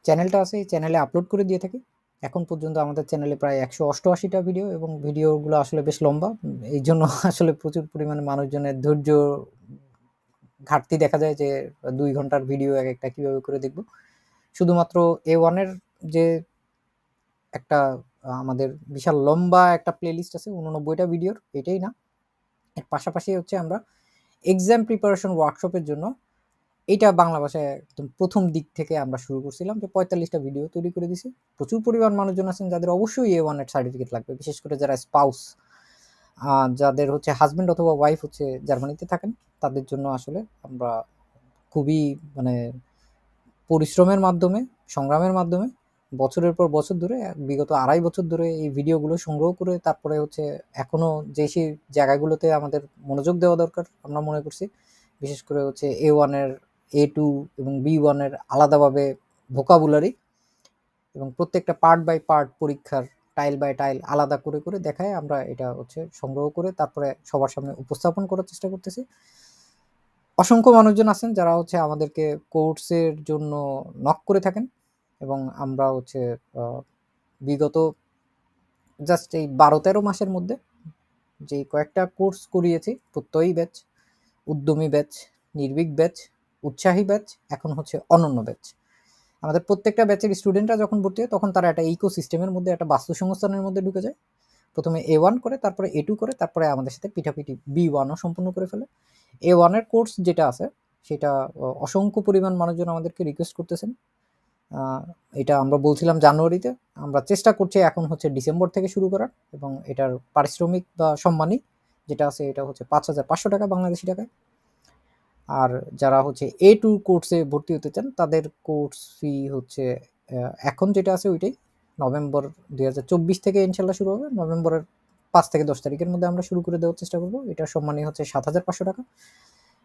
চ্যানেলটা আছে, এই চ্যানেলে আপলোড করে দিয়ে থাকি। এখন পর্যন্ত আমাদের চ্যানেলে প্রায় 188টা ভিডিও এবং ভিডিওগুলো আসলে বেশ লম্বা, এই জন্য আসলে প্রচুর পরিমাণে মানুষজনের ধৈর্য ঘাটতি দেখা যায় যে 2 ঘন্টার ভিডিও এক একটা কীভাবে করে দেখব। শুধুমাত্র A1-এর যে একটা আমাদের বিশাল লম্বা একটা প্লেলিস্ট আছে 89টা ভিডিওর, এটাই না, এর পাশাপাশি হচ্ছে আমরা এক্সাম প্রিপারেশন ওয়ার্কশপের জন্য এইটা বাংলা ভাষায় একদম প্রথম দিক থেকে আমরা শুরু করছিলাম, যে 45টা ভিডিও তৈরি করে দিছি। প্রচুর পরিমাণ মানুষজন আছেন যাদের অবশ্যই A1-এর সার্টিফিকেট লাগবে, বিশেষ করে যারা স্পাউস, যাদের হচ্ছে হাজব্যান্ড অথবা ওয়াইফ হচ্ছে জার্মানিতে থাকেন, তাদের জন্য আসলে আমরা খুবই মানে পরিশ্রমের মাধ্যমে, সংগ্রামের মাধ্যমে বছরের পর বছর ধরে, বিগত 2.5 বছর ধরে এই ভিডিওগুলো সংগ্রহ করে তারপরে হচ্ছে এখনও যে সেই জায়গাগুলোতে আমাদের মনোযোগ দেওয়া দরকার আমরা মনে করছি। বিশেষ করে হচ্ছে A1-এর, A2 এবং B1-এর আলাদাভাবে ভোকাবুলারি এবং প্রত্যেকটা পার্ট বাই পার্ট পরীক্ষার টাইল বাই টাইল আলাদা করে করে দেখায় আমরা এটা হচ্ছে সংগ্রহ করে তারপরে সবার সামনে উপস্থাপন করার চেষ্টা করতেছি। অসংখ্য মানুষজন আছেন যারা হচ্ছে আমাদেরকে কোর্সের জন্য নক করে থাকেন এবং আমরা হচ্ছে বিগত জাস্ট এই 12-13 মাসের মধ্যে যে কয়েকটা কোর্স করিয়েছি, প্রত্যয়ী ব্যাচ, উদ্যমী ব্যাচ, নির্ভীক ব্যাচ, উৎসাহী ব্যাচ, এখন হচ্ছে অনন্য ব্যাচ। আমাদের প্রত্যেকটা ব্যাচের স্টুডেন্টরা যখন ভর্তি হয় তখন তারা একটা ইকোসিস্টেমের মধ্যে, একটা বাস্তুসংস্থানের মধ্যে ঢুকে যায়। প্রথমে A1 করে, তারপরে A2 করে, তারপরে আমাদের সাথে পিঠাপিঠি B1ও সম্পূর্ণ করে ফেলে। A1-এর কোর্স যেটা আছে সেটা অসংখ্য পরিমাণ মানুষজন আমাদেরকে রিকোয়েস্ট করতেছেন। এটা আমরা বলছিলাম জানুয়ারিতে, আমরা চেষ্টা করছি এখন হচ্ছে ডিসেম্বর থেকে শুরু করার, এবং এটার পারিশ্রমিক বা সম্মানী যেটা আছে এটা হচ্ছে 5,500 টাকা বাংলাদেশি টাকায়। আর যারা হচ্ছে A2 কোর্সে ভর্তি হতে চান তাদের কোর্স ফি হচ্ছে এখন যেটা আছে ওইটাই, নভেম্বর 2024 থেকে ইনশাল্লাহ শুরু হবে। নভেম্বরের 5 থেকে 10 তারিখের মধ্যে আমরা শুরু করে দেওয়ার চেষ্টা করবো। এটার সম্মানী হচ্ছে 7,500 টাকা,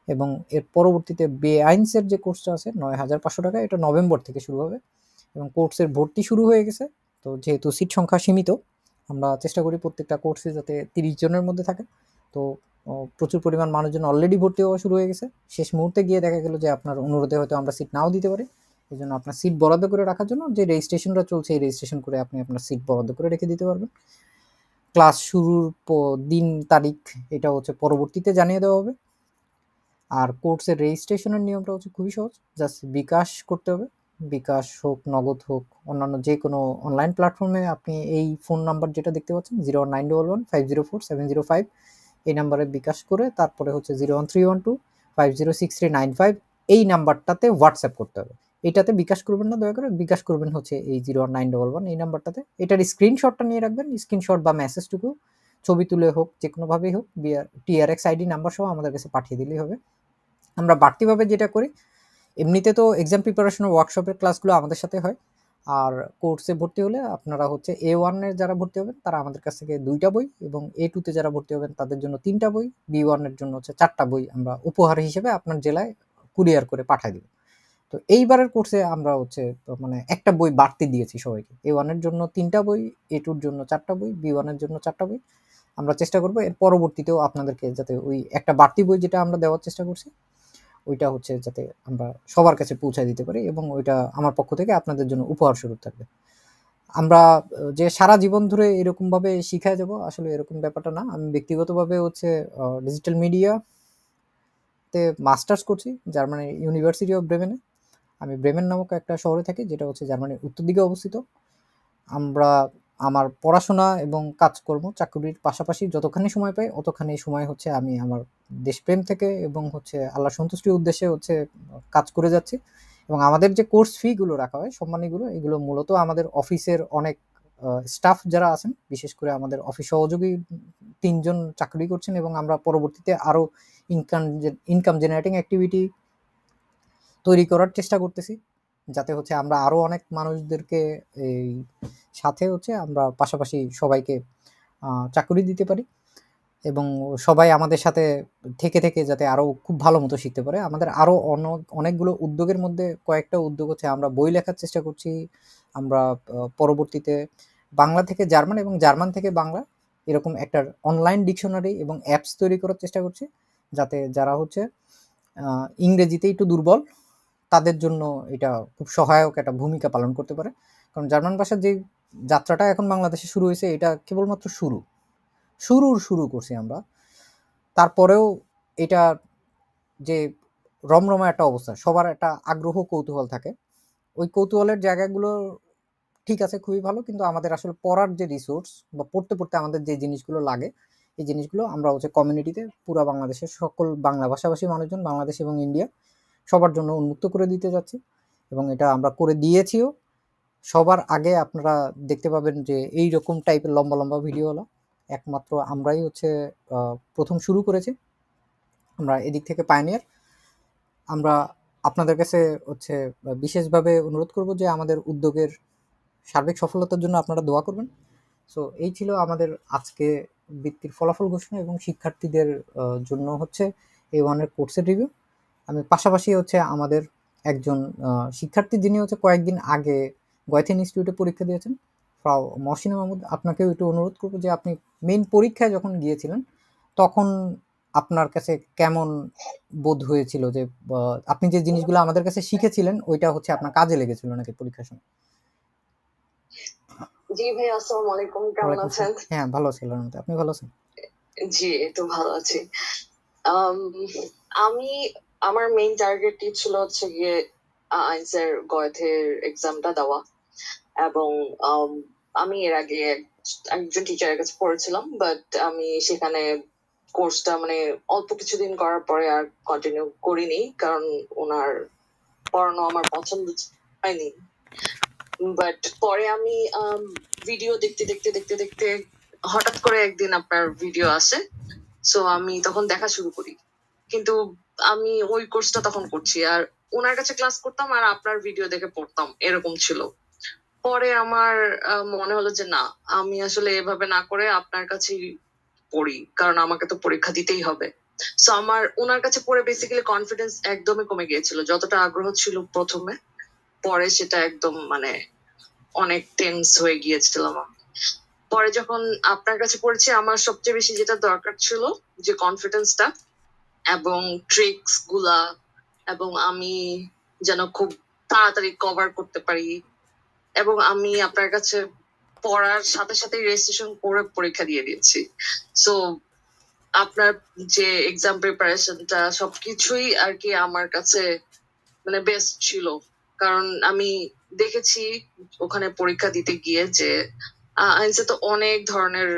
এবং এর পরবর্তীতে বেআইনসের যে কোর্সটা আছে 9,500 টাকা, এটা নভেম্বর থেকে শুরু হবে এবং কোর্সের ভর্তি শুরু হয়ে গেছে। তো যেহেতু সিট সংখ্যা সীমিত, আমরা চেষ্টা করি প্রত্যেকটা কোর্সে যাতে 30 জনের মধ্যে থাকে। তো প্রচুর পরিমাণ মানুষজন অলরেডি ভর্তি হওয়া শুরু হয়ে গেছে। শেষ মুহূর্তে গিয়ে দেখা গেল যে আপনার অনুরোধে হয়তো আমরা সিট নাও দিতে পারি। এই জন্য আপনার সিট বরাদ্দ করে রাখার জন্য যে রেজিস্ট্রেশনটা চলছে, এই রেজিস্ট্রেশন করে আপনি আপনার সিট বরাদ্দ করে রেখে দিতে পারবেন। ক্লাস শুরুর দিন তারিখ এটা হচ্ছে পরবর্তীতে জানিয়ে দেওয়া হবে। আর কোর্সের রেজিস্ট্রেশনের নিয়মটা হচ্ছে খুবই সহজ, জাস্ট বিকাশ করতে হবে। বিকাশ হোক, নগদ হোক, অন্যান্য যে কোনো অনলাইন প্ল্যাটফর্মে আপনি এই ফোন নাম্বার যেটা দেখতে পাচ্ছেন 01911504705, এই নাম্বারে বিকাশ করে তারপরে হচ্ছে 01312506395, এই নাম্বারটাতে হোয়াটসঅ্যাপ করতে হবে। এটাতে বিকাশ করবেন না, দয়া করে বিকাশ করবেন হচ্ছে এই 01911 এই নাম্বারটাতে। এটার স্ক্রিনশটটা নিয়ে রাখবেন, স্ক্রিনশট বা মেসেজটুকু ছবি তুলে হোক, যে কোনোভাবেই হোক, TRX ID নাম্বার সহ আমাদের কাছে পাঠিয়ে দিলেই হবে। আমরা বাড়তিভাবে যেটা করি, এমনিতে তো এক্সাম প্রিপারেশনের ওয়ার্কশপের ক্লাসগুলো আমাদের সাথে হয়, আর কোর্সে ভর্তি হলে আপনারা হচ্ছে A1 এর যারা ভর্তি হবেন তারা আমাদের কাছ থেকে 2টা বই, এবং A2 তে যারা ভর্তি হবেন তাদের জন্য 3টা বই, B1 এর জন্য হচ্ছে 4টা বই আমরা উপহার হিসেবে আপনার জেলায় কুরিয়ার করে পাঠিয়ে দিব। তো এইবারের কোর্সে আমরা হচ্ছে মানে একটা বই বাড়তি দিয়েছি সবাইকে। A1 এর জন্য 3টা বই, A2 এর জন্য 4টা বই, B1 এর জন্য 4টা বই। আমরা চেষ্টা করবো এর পরবর্তীতেও আপনাদেরকে যাতে ওই একটা বাড়তি বই যেটা আমরা দেওয়ার চেষ্টা করছি ওইটা হচ্ছে যাতে আমরা সবার কাছে পৌঁছায় দিতে পারি, এবং ওইটা আমার পক্ষ থেকে আপনাদের জন্য উপহার স্বরূপ থাকবে। আমরা যে সারা জীবন ধরে এরকমভাবে শিখায় যাব, আসলে এরকম ব্যাপারটা না। আমি ব্যক্তিগতভাবে হচ্ছে ডিজিটাল মিডিয়াতে মাস্টার্স করছি জার্মানির ইউনিভার্সিটি অফ ব্রেমেনে। আমি ব্রেমেন নামক একটা শহরে থাকি, যেটা হচ্ছে জার্মানির উত্তর দিকে অবস্থিত। আমরা আমার পড়াশোনা এবং কাজকর্ম চাকরির পাশাপাশি যতখানি সময় পাই অতখানি সময় হচ্ছে আমি আমার দেশপ্রেম থেকে এবং হচ্ছে আল্লাহ সন্তুষ্টির উদ্দেশ্যে হচ্ছে কাজ করে যাচ্ছি। এবং আমাদের যে কোর্স ফিগুলো রাখা হয়, সম্মানীগুলো, এগুলো মূলত আমাদের অফিসের অনেক স্টাফ যারা আছেন, বিশেষ করে আমাদের অফিস সহযোগী 3জন চাকরি করছেন, এবং আমরা পরবর্তীতে আরও ইনকাম জেনারেটিং অ্যাক্টিভিটি তৈরি করার চেষ্টা করতেছি, যাতে হচ্ছে আমরা আরও অনেক মানুষদেরকে এই সাথে হচ্ছে আমরা পাশাপাশি সবাইকে চাকরি দিতে পারি, এবং সবাই আমাদের সাথে থেকে থেকে যাতে আরও খুব ভালো মতো শিখতে পারে। আমাদের আরও অনেকগুলো উদ্যোগের মধ্যে কয়েকটা উদ্যোগ হচ্ছে আমরা বই লেখার চেষ্টা করছি। আমরা পরবর্তীতে বাংলা থেকে জার্মান এবং জার্মান থেকে বাংলা এরকম একটা অনলাইন ডিকশনারি এবং অ্যাপস তৈরি করার চেষ্টা করছি, যাতে যারা হচ্ছে ইংরেজিতে একটু দুর্বল তাদের জন্য এটা খুব সহায়ক একটা ভূমিকা পালন করতে পারে। কারণ জার্মান ভাষার যে যাত্রাটা এখন বাংলাদেশে শুরু হয়েছে, এটা কেবলমাত্র শুরু করছি আমরা। তারপরেও এটা যে রমরমা একটা অবস্থা, সবার একটা আগ্রহ কৌতূহল থাকে। ওই কৌতূহলের জায়গাগুলো ঠিক আছে, খুবই ভালো, কিন্তু আমাদের আসলে পড়ার যে রিসোর্স বা পড়তে আমাদের যে জিনিসগুলো লাগে, এই জিনিসগুলো আমরা হচ্ছে কমিউনিটিতে পুরো বাংলাদেশের সকল বাংলা ভাষাভাষী মানুষজন, বাংলাদেশ এবং ইন্ডিয়া সবার জন্য উন্মুক্ত করে দিতে যাচ্ছি, এবং এটা আমরা করে দিয়েছিও। সবার আগে আপনারা দেখতে পাবেন যে এই রকম টাইপের লম্বা লম্বা ভিডিওগুলো একমাত্র আমরাই হচ্ছে প্রথম শুরু করেছি। আমরা এদিক থেকে পাইনিয়ার। আমরা আপনাদের কাছে হচ্ছে বিশেষভাবে অনুরোধ করব যে আমাদের উদ্যোগের সার্বিক সফলতার জন্য আপনারা দোয়া করবেন। সো এই ছিল আমাদের আজকে বৃত্তির ফলাফল ঘোষণা এবং শিক্ষার্থীদের জন্য হচ্ছে A1 এর কোর্সের রিভিউ। আমি পাশাপাশি হচ্ছে আমাদের একজন শিক্ষার্থী যিনি হচ্ছে কয়েকদিন আগে গয়েথেন ইনস্টিটিউটে পরীক্ষা দিয়েছেন, ফ্রাউ মহসিনা মাহমুদ, আপনাকেও একটু অনুরোধ করবো যে আপনি মেইন পরীক্ষায় যখন গিয়েছিলেন তখন আপনার কাছে কেমন বোধ হয়েছিল, যে আপনি যে জিনিসগুলো আমাদের কাছে শিখেছিলেন ওইটা হচ্ছে আপনার কাজে লেগেছিল নাকি পরীক্ষার সময়? জি ভাই, আসসালামু আলাইকুম, কেমন আছেন? হ্যাঁ, ভালো আছি, আপনি ভালো আছেন? জি, একটু ভালো আছি। আমি আমার মেইন টার্গেটই ছিল হচ্ছে গিয়ে আইনসের গয়েথের এক্সামটা দেওয়া, এবং আমি এর আগে একজন টিচারের কাছে পড়েছিলাম, বাট আমি সেখানে কোর্সটা মানে অল্প কিছুদিন করার পরে আর কন্টিনিউ করিনি, কারণ ওনার পড়ানো আমার পছন্দ হয়নি। বাট পরে আমি ভিডিও দেখতে হঠাৎ করে একদিন আপনার ভিডিও আসে, সো আমি তখন দেখা শুরু করি। কিন্তু আমি ওই কোর্সটা তখন করছি, আর ওনার কাছে ক্লাস করতাম আর আপনার ভিডিও দেখে পড়তাম, এরকম ছিল। পরে আমার মনে হলো যে না, আমি আসলে এভাবে না করে আপনার কাছেই পড়ি, কারণ আমাকে তো পরীক্ষা দিতেই হবে। সো আমার ওনার কাছে পড়ে বেসিক্যালি কনফিডেন্স একদমই কমে গিয়েছিল। যতটা আগ্রহ ছিল প্রথমে, পরে সেটা একদম মানে অনেক টেন্স হয়ে গিয়েছিলাম। পরে যখন আপনার কাছে পড়েছি, আমার সবচেয়ে বেশি যেটা দরকার ছিল যে কনফিডেন্সটা এবং ট্রিক্স গুলা, এবং আমি যেন খুব তাড়াতাড়ি কভার করতে পারি, এবং আমি আপনার কাছে পড়ার সাথে সাথে রেজিস্ট্রেশন করে পরীক্ষা দিয়ে দিয়েছি। সো আপনার যে এক্সাম প্রিপারেশনটা সবকিছুই আর কি আমার কাছে মানে বেস্ট ছিল, কারণ আমি দেখেছি ওখানে পরীক্ষা দিতে গিয়ে যে আইনসে তো অনেক ধরনের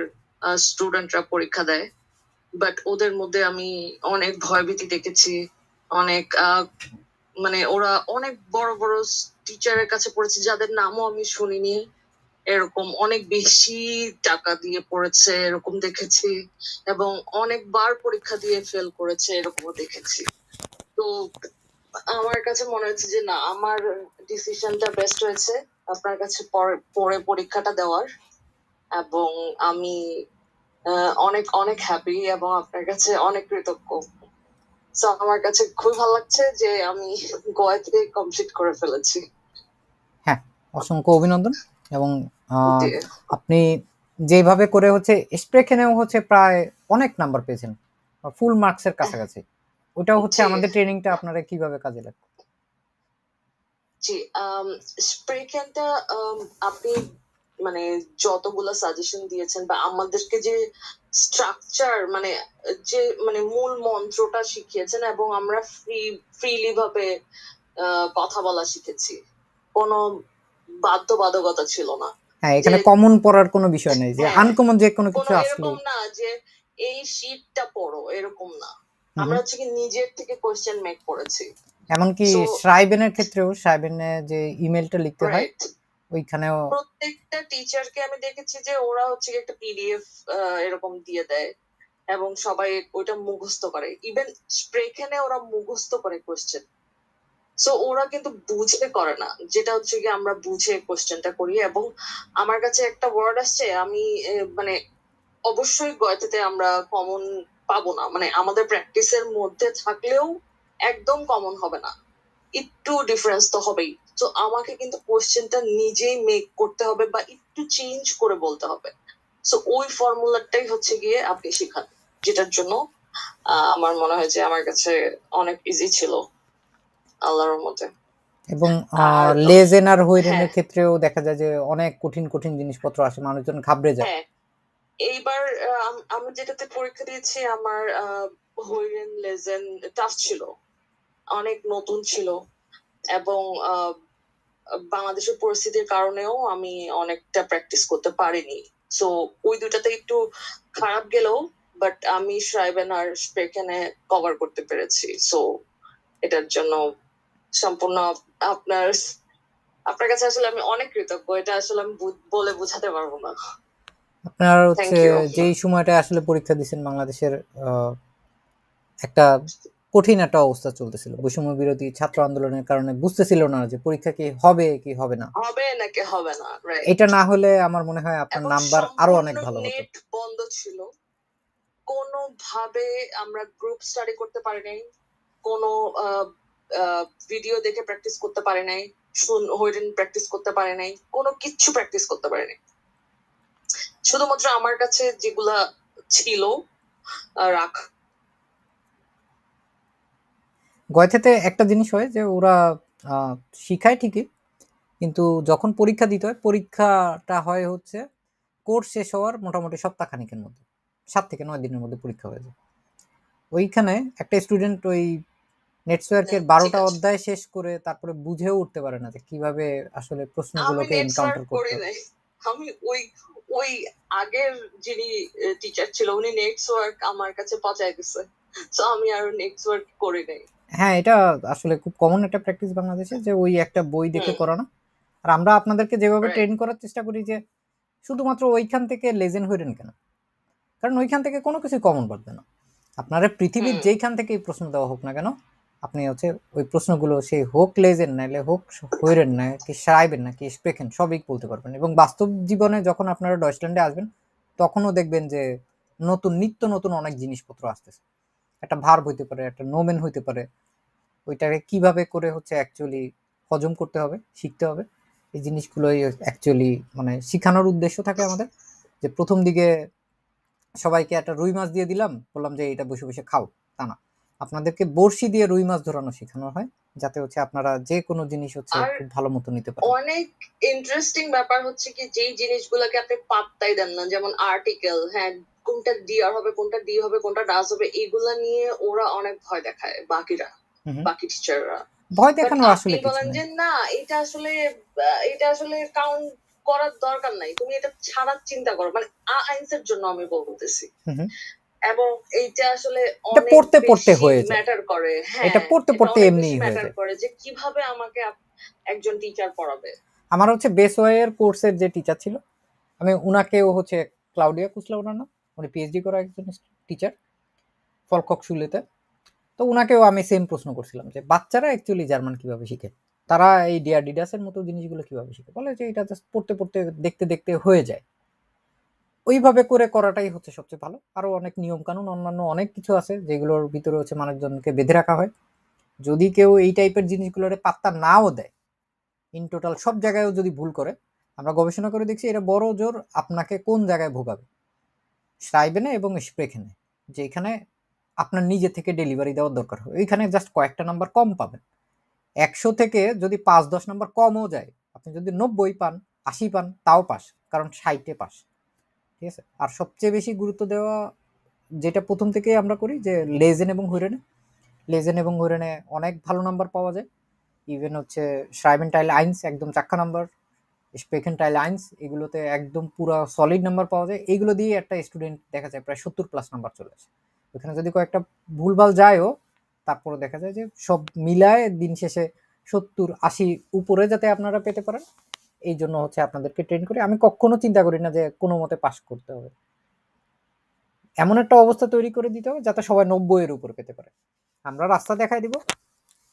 স্টুডেন্টরা পরীক্ষা দেয়, বাট ওদের মধ্যে আমি অনেক ভয়ভীতি দেখেছি, অনেক মানে ওরা অনেক বড় বড় টিচারের কাছে পড়েছে যাদের নামও আমি শুনিনি, এরকম অনেক বেশি টাকা দিয়ে পড়েছে এরকম দেখেছি, এবং অনেকবার পরীক্ষা দিয়ে ফেল করেছে এরকমও দেখেছি। তো আমার কাছে মনে হচ্ছে যে না, আমার ডিসিশনটা বেস্ট হয়েছে আপনার কাছে পরে পরীক্ষাটা দেওয়ার, এবং আমি অনেক অনেক হ্যাপি এবং আপনার কাছে অনেক কৃতজ্ঞ। তো আমার কাছে খুবই ভালো লাগছে যে আমি গোয়া থেকে কমপ্লিট করে ফেলেছি। হ্যাঁ, অসংখ্য অভিনন্দন। এবং জি। আপনি যেভাবে করে হচ্ছে স্প্রেখেনেও হচ্ছে প্রায় অনেক নাম্বার পেয়েছেন, ফুল মার্কসের কাছাকাছি। ওটাও হচ্ছে জি। আমাদের ট্রেনিংটা আপনারা কিভাবে কাজে লাগবে? জি, স্প্রেকেনটা আপনি মানে যতগুলো সাজেশন দিয়েছেন বা আমাদেরকে যে স্ট্রাকচার মানে যে মানে মূল মন্ত্রটা শিখিয়েছেন, এবং আমরা ফ্রিলি ভাবে কথা বলা শিখেছি, কোনো বাধ্যবাধকতা ছিল না। হ্যাঁ, এখানে কমন পড়ার কোনো বিষয় নেই যে হ্যাঁ, আনকমন যে কোনো কিছু কোনো আসলে এরকম না যে এই শীটটা পড়ো, এরকম না। আমরা হচ্ছে কি নিজের থেকে কোশ্চেন মেক করেছি। এমনকি So, শ্রাইবেনের ক্ষেত্রেও শ্রাইবেনে যে ইমেলটা লিখতে হয় রাইট, ওইখানেও প্রত্যেকটা টিচারকে আমি দেখেছি যে ওরা হচ্ছে একটা পিডিএফ এরকম দিয়ে দেয় এবং সবাই ওইটা মুখস্থ করে, ইভেন স্প্রেখানে ওরা মুখস্থ করে কোশ্চেন। সো ওরা কিন্তু বুঝে করে না, যেটা হচ্ছে কি আমরা বুঝে কোশ্চেনটা করি। এবং আমার কাছে একটা ওয়ার্ড আসছে, আমি মানে অবশ্যই গয়তেতে আমরা কমন পাবো না, মানে আমাদের প্র্যাকটিসের মধ্যে থাকলেও একদম কমন হবে না, একটু ডিফারেন্স তো হবেই। তো আমাকে কিন্তু কোশ্চেনটা নিজেই মেক করতে হবে বা একটু চেঞ্জ করে বলতে হবে। সো ওই ফর্মুলাটাই হচ্ছে গিয়ে আপনি শেখান, যেটার জন্য আমার মনে হয় যে আমার কাছে অনেক ইজি ছিল আল্লাহর মতে। এবং আর লেজেন আর হৈরেনের হ্যাঁ, ক্ষেত্রেও দেখা যায় যে অনেক কঠিন কঠিন জিনিসপত্র আসে, মানুষজন ঘাবড়ে যায়। হ্যাঁ, এইবার আমি যেটাতে পরীক্ষা দিয়েছি আমার হৈরেন লেজেন টাফ ছিল, অনেক নতুন ছিল, এবং বাংলাদেশের পরিস্থিতির কারণেও আমি অনেকটা প্র্যাকটিস করতে পারিনি। সো ওই দুটাতে একটু খারাপ গেলেও, বাট আমি শ্রাইবেন আর স্প্রেকেনে কভার করতে পেরেছি। সো এটার জন্য সম্পূর্ণ আপনার আপনার কাছে আসলে আমি অনেক কৃতজ্ঞ, এটা আসলে আমি বলে বোঝাতে পারবো না। আপনার Thank হচ্ছে you. যেই সময়টা আসলে পরীক্ষা দিচ্ছেন, বাংলাদেশের একটা কঠিন একটা অবস্থা চলতেছিল, বৈষম্য বিরোধী ছাত্র আন্দোলনের কারণে বুঝতেছিল না যে পরীক্ষা কি হবে কি হবে না। হবে নাকি হবে না, রাইট। এটা না হলে আমার মনে হয় আপনার এবং নাম্বার আরো অনেক সম্পূর্ণ ভালো হতো। নেট বন্ধ ছিল, কোনোভাবে আমরা গ্রুপ স্টাডি করতে পারি নাই, কোনো ভিডিও দেখে প্র্যাকটিস করতে পারি নাই, হৈরেন প্র্যাকটিস করতে পারি নাই, কোনো কিচ্ছু প্র্যাকটিস করতে পারি নাই। শুধুমাত্র আমার কাছে যেগুলা ছিল রাখ। গয়থেতে একটা জিনিস হয় যে ওরা শিখায় ঠিকই, কিন্তু যখন পরীক্ষা দিতে হয়, পরীক্ষাটা হয় হচ্ছে কোর্স শেষ হওয়ার মোটামুটি সপ্তাহখানিকের মধ্যে, 7 থেকে 9 দিনের মধ্যে পরীক্ষা হয়ে যায়। ওইখানে একটা স্টুডেন্ট ওই নেটওয়ার্কের 12টা অধ্যায় শেষ করে তারপরে বুঝেও উঠতে পারে না যে কিভাবে আসলে আমি প্রশ্নগুলোকে এনকাউন্টার নেটওয়ার্ক করি করতে হবে। নাই, আমি ওই আগের যিনি টিচার ছিল উনি নেটওয়ার্ক আমার কাছে পৌঁছায় দিছে, তো আমি আর নেটওয়ার্ক করি নাই। হ্যাঁ, এটা আসলে খুব কমন একটা প্র্যাকটিস বাংলাদেশে, যে ওই একটা বই দেখে করানো। আর আমরা আপনাদেরকে যেভাবে Right. ট্রেন করার চেষ্টা করি যে শুধুমাত্র ওইখান থেকে লেজেন্ড হইলেন কেন, কারণ ওইখান থেকে কোনো কিছু কমন পাবে না। আপনারা পৃথিবীর যেইখান থেকে এই প্রশ্ন দেওয়া হোক না কেন, আপনি হচ্ছে ওই প্রশ্নগুলো সেই হোক লেজেন নাইলে হোক হইরেন না কি শ্রাইবেন না কি স্প্রেকেন সবই বলতে পারবেন। এবং বাস্তব জীবনে যখন আপনারা ডয়েচল্যান্ডে আসবেন তখনও দেখবেন যে নিত্য নতুন অনেক জিনিসপত্র আসতেছে। একটা ভার্ব হইতে পারে, একটা নোমেন হইতে পারে, ওইটাকে কিভাবে করে হচ্ছে অ্যাকচুয়ালি হজম করতে হবে, শিখতে হবে। এই জিনিসগুলোই অ্যাকচুয়ালি মানে শিখানোর উদ্দেশ্য থাকে আমাদের। যে প্রথম দিকে সবাইকে একটা রুই মাছ দিয়ে দিলাম, বললাম যে এটা বসে বসে খাও, তা না। আপনাদেরকে বড়শি দিয়ে রুই মাছ ধরানো শেখানো হয়, যাতে হচ্ছে আপনারা যে কোনো জিনিস হচ্ছে খুব ভালো মতো নিতে পারেন। অনেক ইন্টারেস্টিং ব্যাপার হচ্ছে কি, যেই জিনিসগুলোকে আপনি পাত্তাই দেন না, যেমন আর্টিকেল, হ্যাঁ কোনটা ডিআর হবে কোনটা ডি হবে কোনটা ডাস হবে, এগুলা নিয়ে ওরা অনেক ভয় দেখায় বাকিরা, বাকি টিচাররা ভয় দেখানো আসলে আপনি বলেন যে না এটা আসলে কাউন্ট করার দরকার নাই, তুমি এটা ছাড়ার চিন্তা করো, মানে আইনসের জন্য আমি বলতেছি। এবং এইটা আসলে এটা পড়তে পড়তে হয়ে যায়, ম্যাটার করে। হ্যাঁ, এটা পড়তে পড়তে এমনিই হয়ে ম্যাটার যায়। করে যে কিভাবে আমাকে একজন টিচার পড়াবে। আমার হচ্ছে বেসওয়ের কোর্সের যে টিচার ছিল, আমি উনাকেও হচ্ছে ক্লাউডিয়া কুসলা ওনার নাম, উনি পিএইচডি করা একজন টিচার ফলকক শুলেতে। তো উনাকেও আমি সেম প্রশ্ন করছিলাম যে বাচ্চারা অ্যাকচুয়ালি জার্মান কিভাবে শিখে, তারা এই ডিডাসের মতো জিনিসগুলো কিভাবে শিখে। বলে যে এটা জাস্ট পড়তে পড়তে দেখতে দেখতে হয়ে যায়, ওইভাবে করে করাটাই হচ্ছে সবচেয়ে ভালো। আরও অনেক নিয়ম কানুন অন্যান্য অনেক কিছু আছে যেগুলোর ভিতরে হচ্ছে মানুষজনকে বেঁধে রাখা হয়। যদি কেউ এই টাইপের জিনিসগুলোর পাত্তা নাও দেয়, ইন টোটাল সব জায়গায়ও যদি ভুল করে, আমরা গবেষণা করে দেখছি এটা বড় জোর আপনাকে কোন জায়গায় ভোগাবে, শ্রাইবেনে এবং স্প্রেখেনে, যে এখানে আপনার নিজে থেকে ডেলিভারি দেওয়ার দরকার হবে। এইখানে জাস্ট কয়েকটা নাম্বার কম পাবেন। 100 থেকে যদি 5-10 নাম্বার কমও যায়, আপনি যদি 90 পান, 80 পান, তাও পাস, কারণ 60-এ পাস। ঠিক আছে। আর সবচেয়ে বেশি গুরুত্ব দেওয়া যেটা প্রথম থেকেই আমরা করি যে লেজেন এবং হুইরেনে অনেক ভালো নাম্বার পাওয়া যায়। ইভেন হচ্ছে শ্রাইবেন টাইল আইন্স একদম 4 নাম্বার, স্পেকেন টাইল আইন্স এগুলোতে একদম পুরো সলিড নাম্বার পাওয়া যায়। এইগুলো দিয়ে একটা স্টুডেন্ট দেখা যায় প্রায় 70+ নাম্বার চলে আসে। ওখানে যদি কয়েকটা ভুলভাল যায়ও, তারপরে দেখা যায় যে সব মিলায় দিন শেষে 70-80 উপরে যাতে আপনারা পেতে পারেন, এই জন্য হচ্ছে আপনাদেরকে ট্রেন করি। আমি কখনো চিন্তা করি না যে কোনো মতে পাস করতে হবে, এমন একটা অবস্থা তৈরি করে দিতে হবে যাতে সবাই 90-এর উপর পেতে পারে। আমরা রাস্তা দেখাই দিব,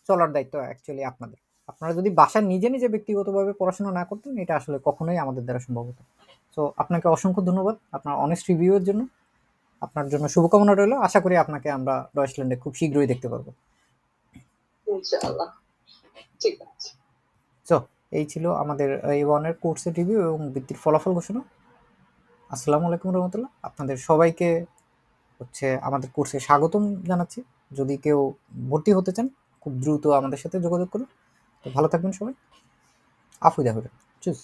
চলার দায়িত্ব অ্যাকচুয়ালি আপনাদের। আপনারা যদি বাসায় নিজে নিজে ব্যক্তিগতভাবে পড়াশোনা না করতেন, এটা আসলে কখনোই আমাদের দ্বারা সম্ভব হতো। সো আপনাকে অসংখ্য ধন্যবাদ আপনার অনেস্ট রিভিউয়ের জন্য। আপনার জন্য শুভকামনা রইল। আশা করি আপনাকে আমরা ডয়েচল্যান্ডে খুব শীঘ্রই দেখতে পারবো। ইনশাআল্লাহ। ঠিক আছে। সো এই ছিল আমাদের A1 এর কোর্সের রিভিউ এবং বৃত্তির ফলাফল ঘোষণা। আসসালামু আলাইকুম রহমতুল্লাহ। আপনাদের সবাইকে হচ্ছে আমাদের কোর্সে স্বাগতম জানাচ্ছি। যদি কেউ ভর্তি হতে চান, খুব দ্রুত আমাদের সাথে যোগাযোগ করুন। তো ভালো থাকবেন সবাই। আফুইদা হবেন। চুজ।